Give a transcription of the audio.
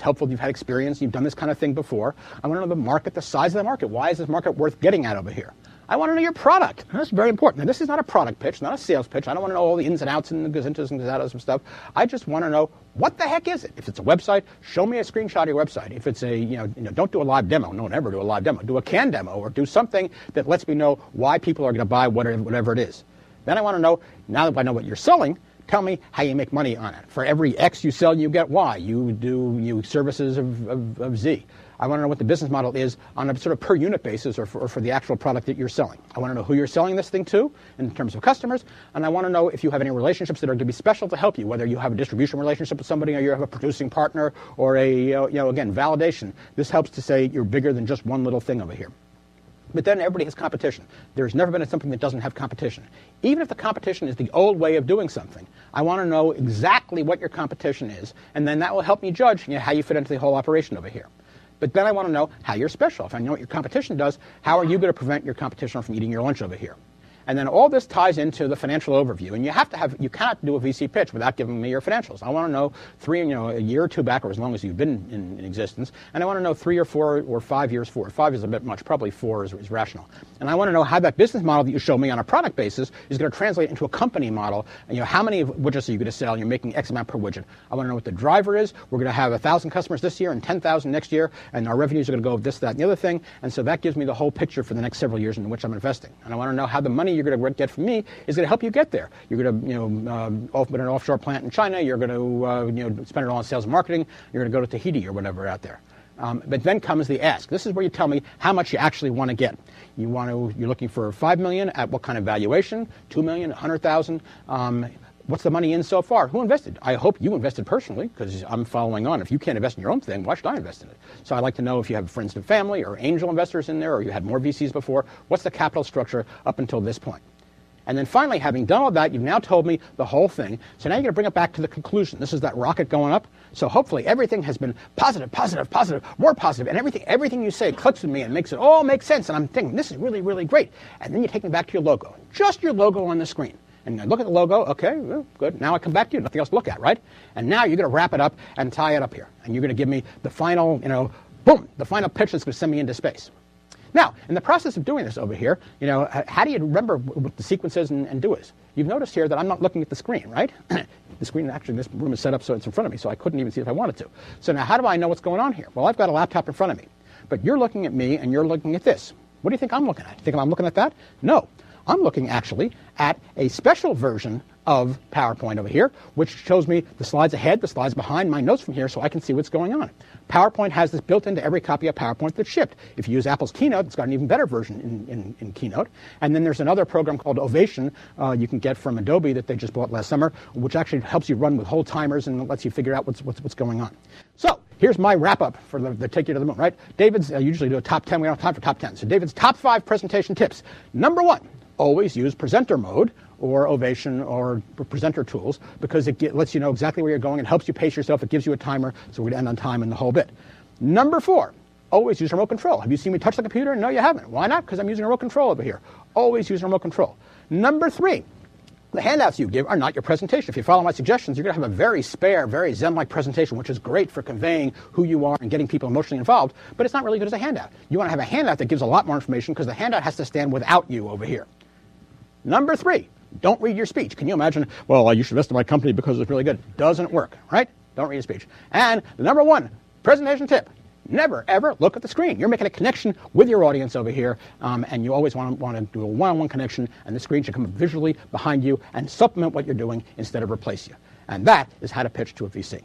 helpful you've had experience, you've done this kind of thing before. I want to know the market, the size of the market. Why is this market worth getting at over here? I want to know your product. That's very important. Now, this is not a product pitch, not a sales pitch. I don't want to know all the ins and outs and the gazintas and gazatas and stuff. I just want to know, what the heck is it? If it's a website, show me a screenshot of your website. If it's a, don't do a live demo. No one ever do a live demo. Do a canned demo or do something that lets me know why people are going to buy whatever it is. Then I want to know, now that I know what you're selling, tell me how you make money on it. For every X you sell, you get Y. You do services of Z. I want to know what the business model is on a sort of per unit basis or for the actual product that you're selling. I want to know who you're selling this thing to in terms of customers, and I want to know if you have any relationships that are going to be special to help you, whether you have a distribution relationship with somebody or you have a producing partner or again, validation. This helps to say you're bigger than just one little thing over here. But then everybody has competition. There's never been something that doesn't have competition. Even if the competition is the old way of doing something, I want to know exactly what your competition is, and then that will help me judge how you fit into the whole operation over here. But then I want to know how you're special. If I know what your competition does, how are you going to prevent your competition from eating your lunch over here? And then all this ties into the financial overview. And you cannot do a VC pitch without giving me your financials. I want to know a year or two back, or as long as you've been in existence. And I want to know 3 or 4 or 5 years forward. 5 is a bit much. Probably 4 is rational. And I want to know how that business model that you show me on a product basis is going to translate into a company model. And how many widgets are you going to sell? And you're making X amount per widget. I want to know what the driver is. We're going to have 1,000 customers this year and 10,000 next year. And our revenues are going to go with this, that, and the other thing. And so that gives me the whole picture for the next several years in which I'm investing. And I want to know how the money you're going to get from me is going to help you get there. You're going to open an offshore plant in China. You're going to spend it all on sales and marketing. You're going to go to Tahiti or whatever out there. But then comes the ask. This is where you tell me how much you actually want to get. You're looking for $5 million at what kind of valuation? $2 million, 100,000. What's the money in so far? Who invested? I hope you invested personally, because I'm following on. If you can't invest in your own thing, why should I invest in it? So I'd like to know if you have friends and family or angel investors in there, or you had more VCs before. What's the capital structure up until this point? And then finally, having done all that, you've now told me the whole thing. So now you're going to bring it back to the conclusion. This is that rocket going up. So hopefully everything has been positive, positive, positive, more positive. And everything you say clicks with me and makes it all make sense. And I'm thinking, this is really, really great. And then you take me back to your logo. Just your logo on the screen. And I look at the logo. Okay, well, good. Now I come back to you. Nothing else to look at, right? And now you're going to wrap it up and tie it up here. And you're going to give me the final, boom, the final pitch that's going to send me into space. Now, in the process of doing this over here, how do you remember what the sequence is and do is? You've noticed here that I'm not looking at the screen, right? The screen, actually, this room is set up so it's in front of me, so I couldn't even see if I wanted to. So now how do I know what's going on here? Well, I've got a laptop in front of me. But you're looking at me and you're looking at this. What do you think I'm looking at? You think I'm looking at that? No. I'm looking, actually, at a special version of PowerPoint over here, which shows me the slides ahead, the slides behind, my notes from here, so I can see what's going on. PowerPoint has this built into every copy of PowerPoint that's shipped. If you use Apple's Keynote, it's got an even better version in Keynote. And then there's another program called Ovation you can get from Adobe that they just bought last summer, which actually helps you run with whole timers and lets you figure out what's going on. So here's my wrap-up for the Take You to the Moon, right? David's usually do a top 10. We don't have time for top 10. So David's top 5 presentation tips. Number 1, always use presenter mode or Ovation or presenter tools, because it lets you know exactly where you're going. It helps you pace yourself. It gives you a timer, so we're going to end on time in the whole bit. Number 4, always use remote control. Have you seen me touch the computer? No, you haven't. Why not? Because I'm using remote control over here. Always use remote control. Number 3, the handouts you give are not your presentation. If you follow my suggestions, you're going to have a very spare, very Zen-like presentation, which is great for conveying who you are and getting people emotionally involved, but it's not really good as a handout. You want to have a handout that gives a lot more information, because the handout has to stand without you over here. Number 3, don't read your speech. Can you imagine, well, you should invest in my company because it's really good? Doesn't work, right? Don't read your speech. And the number 1 presentation tip, never, ever look at the screen. You're making a connection with your audience over here, and you always want to do a one-on-one connection, and the screen should come visually behind you and supplement what you're doing instead of replace you. And that is how to pitch to a VC.